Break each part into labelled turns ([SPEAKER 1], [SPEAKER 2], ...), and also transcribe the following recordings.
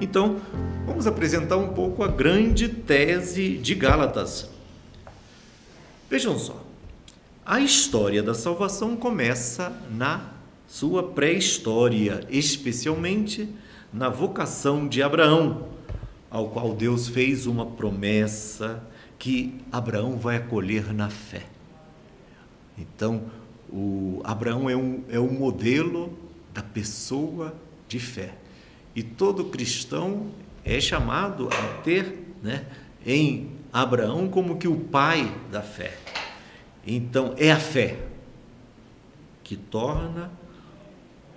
[SPEAKER 1] Então, vamos apresentar um pouco a grande tese de Gálatas. Vejam só, a história da salvação começa na sua pré-história, especialmente na vocação de Abraão, ao qual Deus fez uma promessa que Abraão vai acolher na fé. Então, Abraão é um modelo da pessoa de fé. E todo cristão é chamado a ter, em Abraão como que o pai da fé. Então, é a fé que torna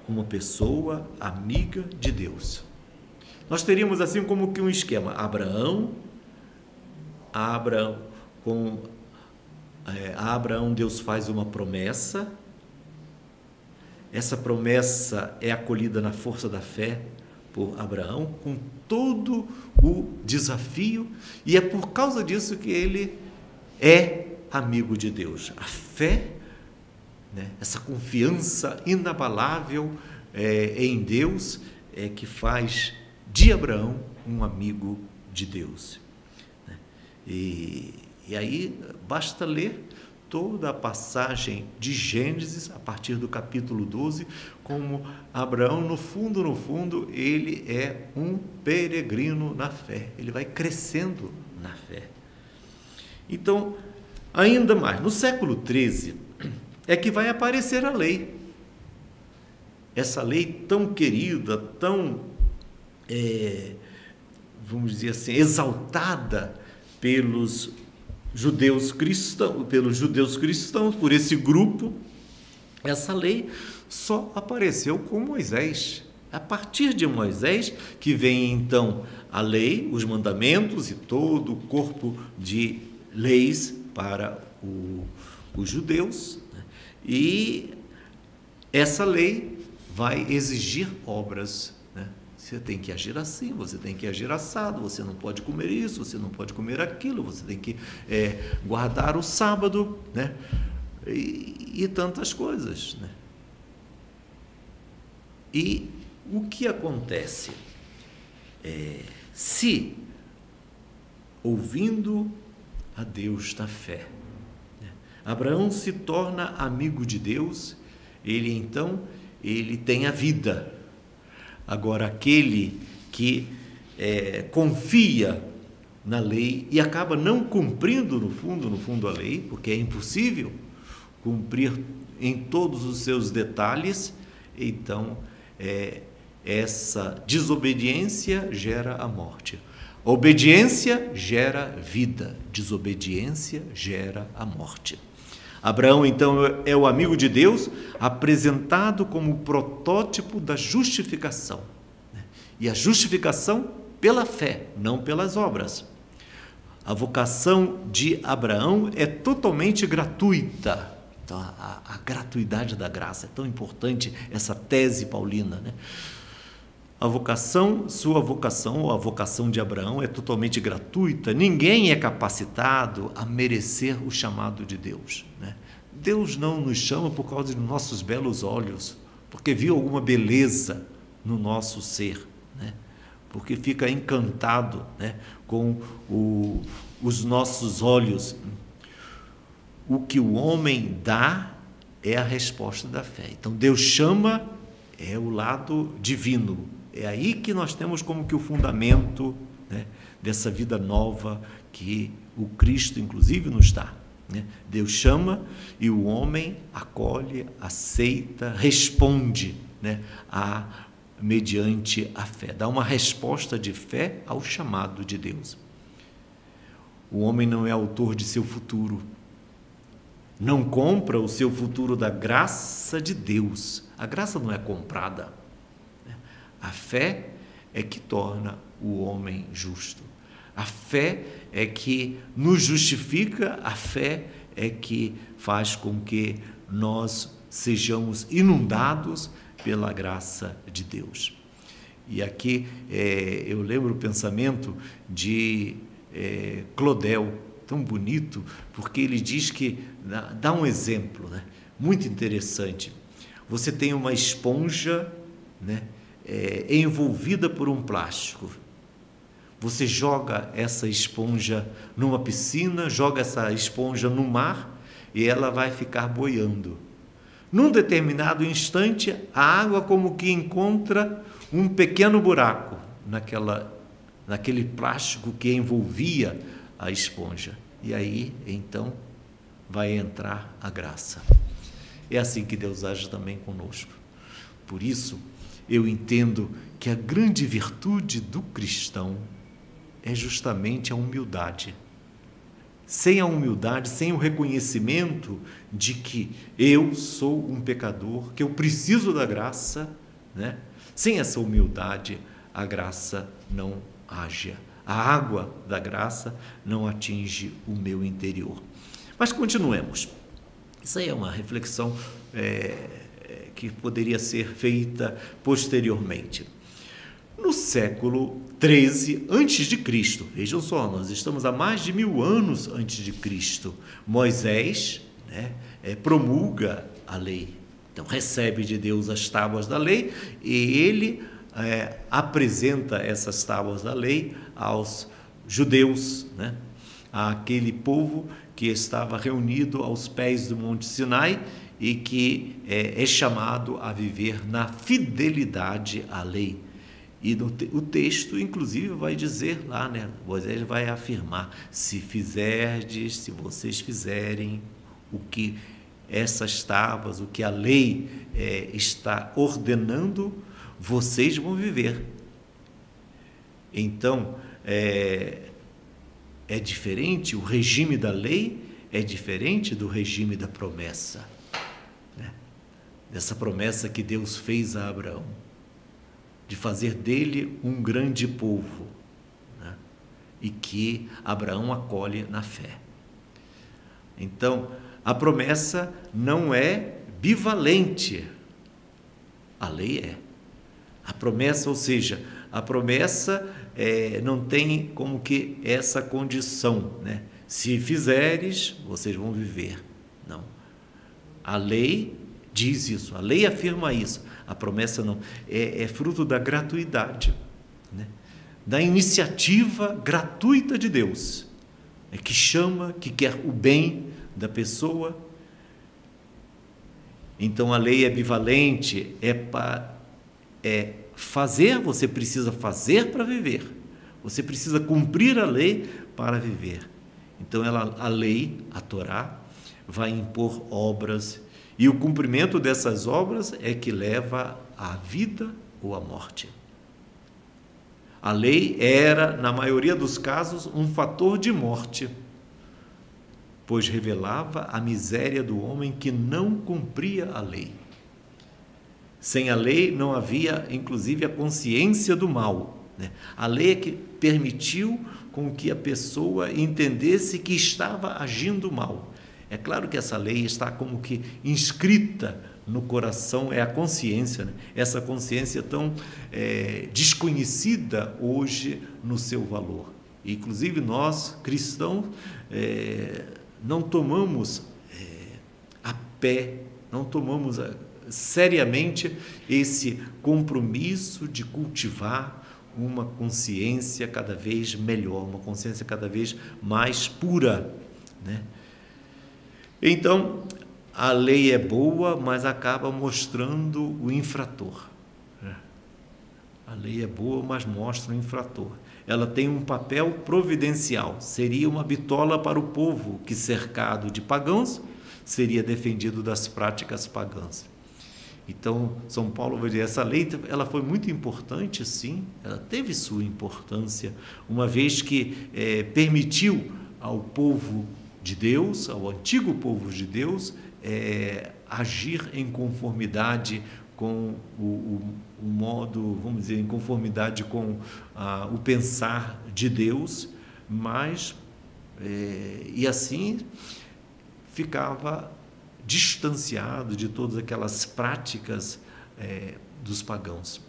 [SPEAKER 1] uma pessoa amiga de Deus. Nós teríamos assim como que um esquema: Abraão, a Abraão Deus faz uma promessa, essa promessa é acolhida na força da fé por Abraão, com todo o desafio, e é por causa disso que ele é amigo de Deus. A fé, essa confiança inabalável em Deus é que faz de Abraão um amigo de Deus. E aí basta ler toda a passagem de Gênesis, a partir do capítulo 12, como Abraão, no fundo, ele é um peregrino na fé, ele vai crescendo na fé. Então, ainda mais, no século 13, é que vai aparecer a lei. Essa lei tão querida, tão, vamos dizer assim, exaltada pelos judeus cristãos, por esse grupo. Essa lei só apareceu com Moisés. A partir de Moisés que vem então a lei, os mandamentos e todo o corpo de leis para os judeus, e essa lei vai exigir obras. Você tem que agir assim, você tem que agir assado, você não pode comer isso, você não pode comer aquilo, você tem que guardar o sábado, e tantas coisas. E o que acontece? Se, ouvindo a Deus da fé, Abraão se torna amigo de Deus, ele tem a vida. Agora, aquele que confia na lei e acaba não cumprindo no fundo a lei, porque é impossível cumprir em todos os seus detalhes, então essa desobediência gera a morte. A obediência gera vida, desobediência gera a morte. Abraão, então, é o amigo de Deus, apresentado como protótipo da justificação. E a justificação pela fé, não pelas obras. A vocação de Abraão é totalmente gratuita. Então, a gratuidade da graça, é tão importante essa tese paulina. Sua vocação, ou a vocação de Abraão, é totalmente gratuita. Ninguém é capacitado a merecer o chamado de Deus. Deus não nos chama por causa dos nossos belos olhos, porque viu alguma beleza no nosso ser, porque fica encantado com os nossos olhos. O que o homem dá é a resposta da fé. Então, Deus chama, é o lado divino. É aí que nós temos como que o fundamento dessa vida nova que o Cristo, inclusive, nos dá. Deus chama e o homem acolhe, aceita, responde mediante a fé. Dá uma resposta de fé ao chamado de Deus. O homem não é autor de seu futuro. Não compra o seu futuro da graça de Deus. A graça não é comprada. A fé é que torna o homem justo. A fé é que nos justifica, a fé é que faz com que nós sejamos inundados pela graça de Deus. E aqui eu lembro o pensamento de Clodel, tão bonito, porque ele diz que, dá um exemplo, muito interessante. Você tem uma esponja, envolvida por um plástico. Você joga essa esponja numa piscina, joga essa esponja no mar e ela vai ficar boiando. Num determinado instante, a água como que encontra um pequeno buraco naquele plástico que envolvia a esponja. E aí, então, vai entrar a graça. É assim que Deus age também conosco. Por isso, eu entendo que a grande virtude do cristão é justamente a humildade. Sem a humildade, sem o reconhecimento de que eu sou um pecador, que eu preciso da graça, né? Sem essa humildade, a graça não age. A água da graça não atinge o meu interior. Mas continuemos. Isso aí é uma reflexão que poderia ser feita posteriormente. No século 13 a.C., vejam só, nós estamos há mais de 1000 anos antes de Cristo. Moisés, né, promulga a lei. Então, recebe de Deus as tábuas da lei e ele apresenta essas tábuas da lei aos judeus, né, àquele povo que estava reunido aos pés do Monte Sinai e que é chamado a viver na fidelidade à lei. E o texto, inclusive, vai dizer lá, né? Moisés vai afirmar: se vocês fizerem o que essas tábuas, o que a lei está ordenando, vocês vão viver. Então, é diferente, o regime da lei é diferente do regime da promessa, né? Dessa promessa que Deus fez a Abraão, de fazer dele um grande povo, né? E que Abraão acolhe na fé. Então, a promessa não é bivalente, a lei é. A promessa, ou seja, a promessa não tem como que essa condição, né? Se fizeres, vocês vão viver. Não. A lei diz isso, a lei afirma isso. A promessa não. É fruto da gratuidade, né? Da iniciativa gratuita de Deus, que chama, que quer o bem da pessoa. Então, a lei é bivalente, fazer, você precisa fazer para viver. Você precisa cumprir a lei para viver. Então, a lei, a Torá, vai impor obras, e o cumprimento dessas obras é que leva à vida ou à morte. A lei era, na maioria dos casos, um fator de morte, pois revelava a miséria do homem que não cumpria a lei. Sem a lei não havia, inclusive, a consciência do mal, né? A lei é que permitiu com que a pessoa entendesse que estava agindo mal. É claro que essa lei está como que inscrita no coração, é a consciência, né? Essa consciência tão desconhecida hoje no seu valor. Inclusive nós, cristãos, não tomamos a pé, não tomamos seriamente esse compromisso de cultivar uma consciência cada vez melhor, uma consciência cada vez mais pura, né? Então, a lei é boa, mas acaba mostrando o infrator. A lei é boa, mas mostra o infrator. Ela tem um papel providencial, seria uma bitola para o povo que, cercado de pagãos, seria defendido das práticas pagãs. Então, São Paulo vai dizer, essa lei ela foi muito importante, sim, ela teve sua importância, uma vez que permitiu ao povo de Deus, ao antigo povo de Deus, agir em conformidade com o modo, vamos dizer, em conformidade com o pensar de Deus, mas, e assim, ficava distanciado de todas aquelas práticas dos pagãos.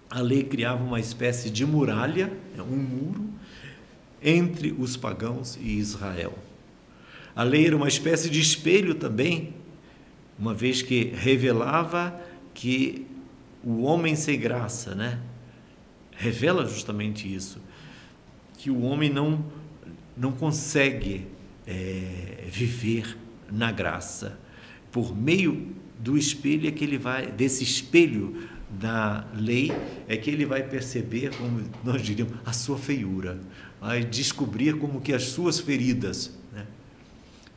[SPEAKER 1] A lei criava uma espécie de muralha, um muro, entre os pagãos e Israel. A lei era uma espécie de espelho também, uma vez que revelava que o homem sem graça, né? Revela justamente isso. que o homem não consegue viver na graça. Por meio do espelho é que ele vai, desse espelho da lei, é que ele vai perceber, como nós diríamos, a sua feiura, vai descobrir como que as suas feridas, né?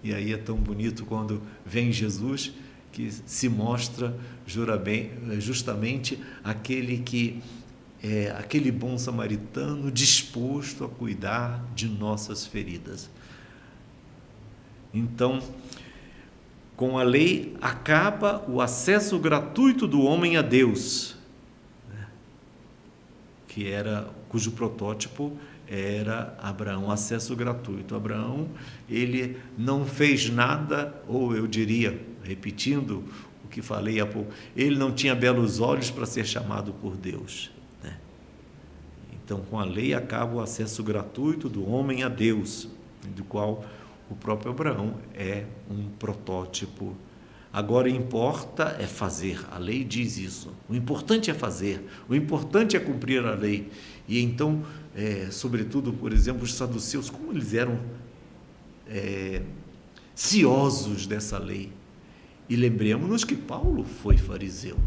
[SPEAKER 1] E aí é tão bonito quando vem Jesus, que se mostra justamente aquele que é aquele bom samaritano disposto a cuidar de nossas feridas. Então, com a lei acaba o acesso gratuito do homem a Deus, né? Cujo protótipo era Abraão, acesso gratuito. Abraão, ele não fez nada, ou eu diria, repetindo o que falei há pouco, ele não tinha belos olhos para ser chamado por Deus, né? Então, com a lei acaba o acesso gratuito do homem a Deus, do qual o próprio Abraão é um protótipo. Agora, importa é fazer. A lei diz isso. O importante é fazer. O importante é cumprir a lei. E então, sobretudo, por exemplo, os saduceus, como eles eram ciosos dessa lei. E lembremos-nos que Paulo foi fariseu.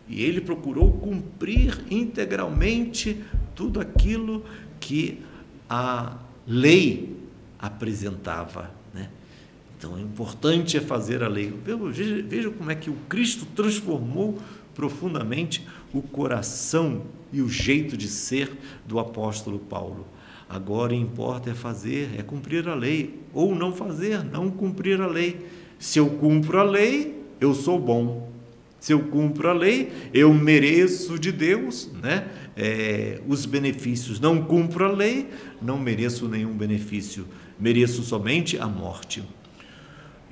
[SPEAKER 1] E ele procurou cumprir integralmente tudo aquilo que a lei apresentava, né? Então, o importante é fazer a lei. Veja como é que o Cristo transformou profundamente o coração e o jeito de ser do apóstolo Paulo. Agora, importa é fazer, é cumprir a lei, ou não fazer, não cumprir a lei. Se eu cumpro a lei, eu sou bom. Se eu cumpro a lei, eu mereço de Deus, né, os benefícios. Não cumpro a lei, não mereço nenhum benefício. Mereço somente a morte.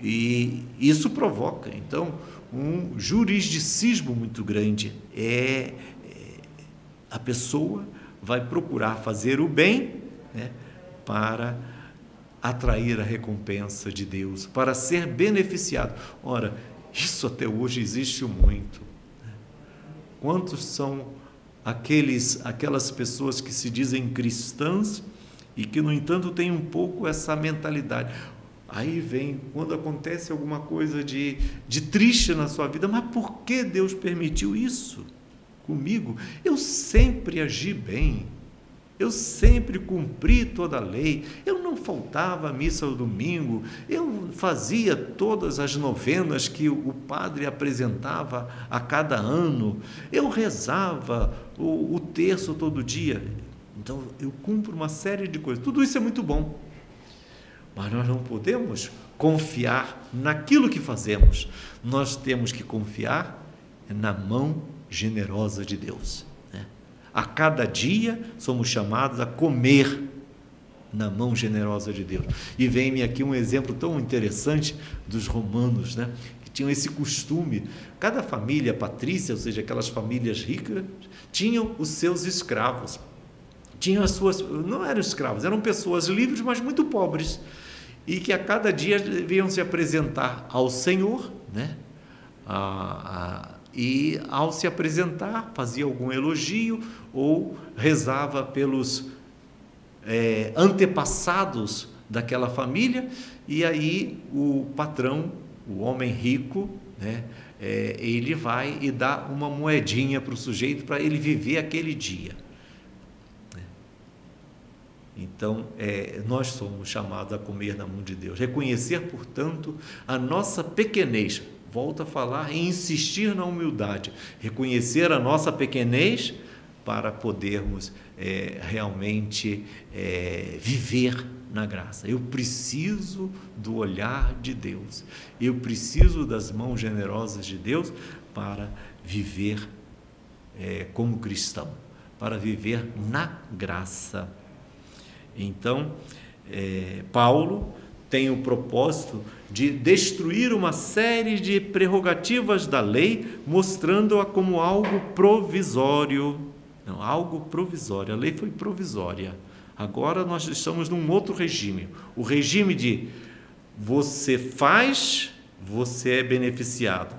[SPEAKER 1] E isso provoca, então, um jurisdicismo muito grande. A pessoa vai procurar fazer o bem, né, para atrair a recompensa de Deus, para ser beneficiado. Ora, isso até hoje existe muito. Quantos são aquelas pessoas que se dizem cristãs e que, no entanto, têm um pouco essa mentalidade? Aí vem, quando acontece alguma coisa de triste na sua vida, mas por que Deus permitiu isso comigo? Eu sempre agi bem, eu sempre cumpri toda a lei, eu não faltava à missa ao domingo, eu fazia todas as novenas que o padre apresentava a cada ano, eu rezava o terço todo dia. Então, eu cumpro uma série de coisas. Tudo isso é muito bom, mas nós não podemos confiar naquilo que fazemos. Nós temos que confiar na mão generosa de Deus. A cada dia somos chamados a comer na mão generosa de Deus. E vem-me aqui um exemplo tão interessante dos romanos, né, que tinham esse costume. Cada família patrícia, ou seja, aquelas famílias ricas, tinham os seus escravos. Tinham as suas, não eram escravos, eram pessoas livres, mas muito pobres, e que a cada dia deviam se apresentar ao Senhor, né? E ao se apresentar, fazia algum elogio ou rezava pelos antepassados daquela família, e aí o patrão, o homem rico, né, ele vai e dá uma moedinha para o sujeito para ele viver aquele dia. Então, nós somos chamados a comer na mão de Deus. Reconhecer, portanto, a nossa pequenez. Volto a falar e insistir na humildade. Reconhecer a nossa pequenez para podermos realmente viver na graça. Eu preciso do olhar de Deus. Eu preciso das mãos generosas de Deus para viver como cristão, para viver na graça. Então, Paulo tem o propósito de destruir uma série de prerrogativas da lei, mostrando-a como algo provisório. Não, algo provisório. A lei foi provisória. Agora nós estamos num outro regime. O regime de você faz, você é beneficiado.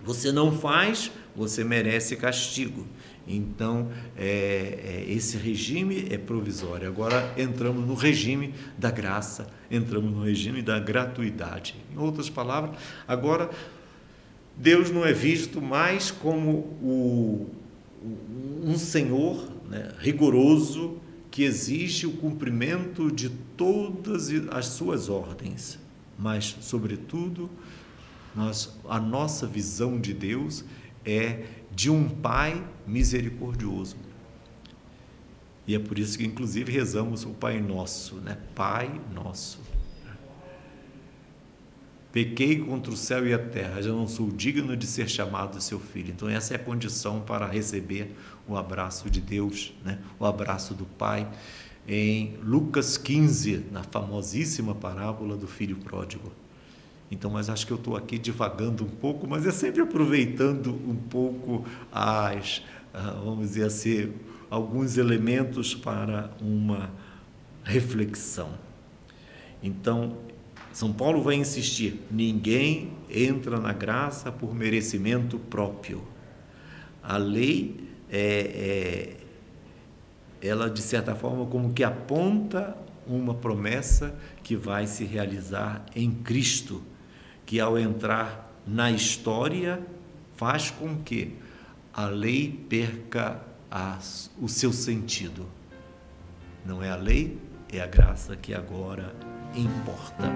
[SPEAKER 1] Você não faz, você merece castigo. Então, esse regime é provisório. Agora entramos no regime da graça, entramos no regime da gratuidade. Em outras palavras, agora Deus não é visto mais como um Senhor, né, rigoroso, que exige o cumprimento de todas as suas ordens, mas, sobretudo, a nossa visão de Deus é de um Pai misericordioso. E é por isso que, inclusive, rezamos o Pai Nosso, né? Pai Nosso. Pequei contra o céu e a terra, já não sou digno de ser chamado seu filho. Então, essa é a condição para receber o abraço de Deus, né? O abraço do Pai. Em Lucas 15, na famosíssima parábola do filho pródigo. Então, mas acho que eu estou aqui divagando um pouco, mas é sempre aproveitando um pouco vamos dizer assim, alguns elementos para uma reflexão. Então, São Paulo vai insistir: ninguém entra na graça por merecimento próprio. A lei ela, de certa forma, como que aponta uma promessa que vai se realizar em Cristo, que ao entrar na história faz com que a lei perca o seu sentido. Não é a lei, é a graça que agora importa.